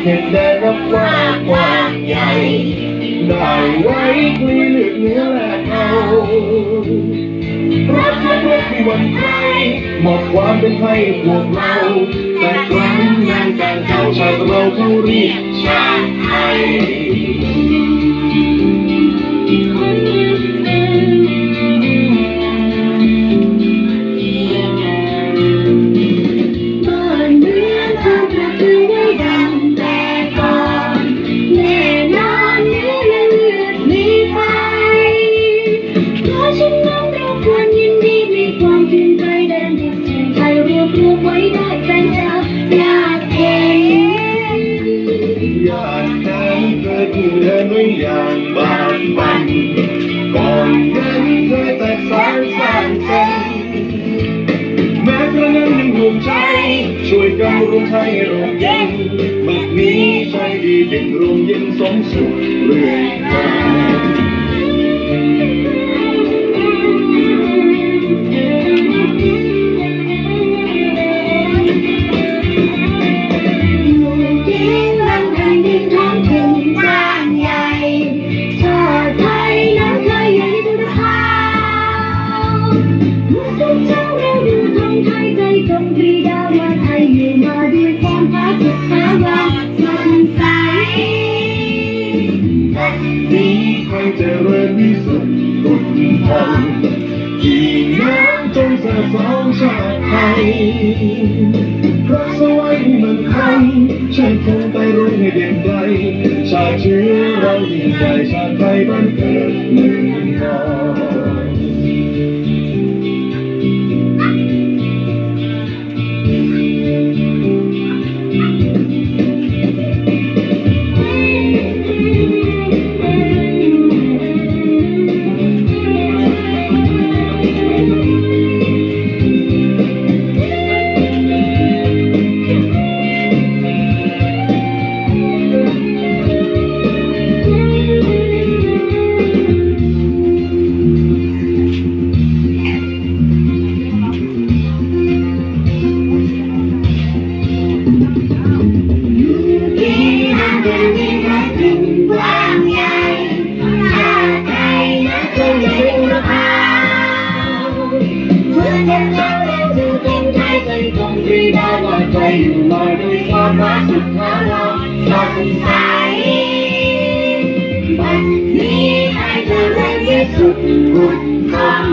เห็นแดนรับว่ากว้างใหญ่ได้ไว้กลีเลือดเนื้อแลกเอารักและรักมีวันใครมอบความเป็นให้พวกเราแต่ครั้งนั้นการเก่าชาติเราเขาเรียกชาติไทยเดินด้วยอย่างบากบั่นก่อนนั้นเคยแตกสายสร้างเส้นแม้กระนั้นยังรวมใจช่วยกันรวมไทยให้ร่มเย็นบัดนี้ใจดีเด่นร่มเย็นสมสุขเรื่อยมาใครจะเริ่มวิสุทธิ์บุญทองกี่น้ำจงสะสองชาติไทยพระสวัยมันคำช่วยคงไปรุ่งให้เด่นไกลชาติเชื้อเรายิ่งใหญ่ชาติไทยบ้านเกิดเมืองนอนใจอยู่ลอยด้วยความรักสุดท้ายเราสดใสบัดนี้ให้เธอเริ่มวิสุทธิ์บุญธรรม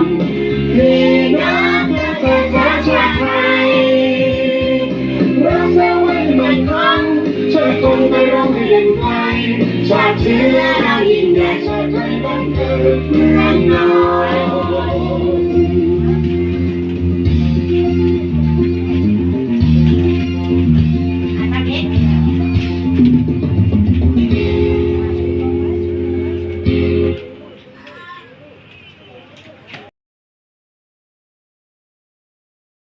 คือน้ำเธอสาชาติไทยรักษาไว้มันคงช่วยคงไปร้องให้เด่นไกลชาติเชื้อเรายิ่งใหญ่ชาติไทยบ้านเกิดเมืองนอนThank you.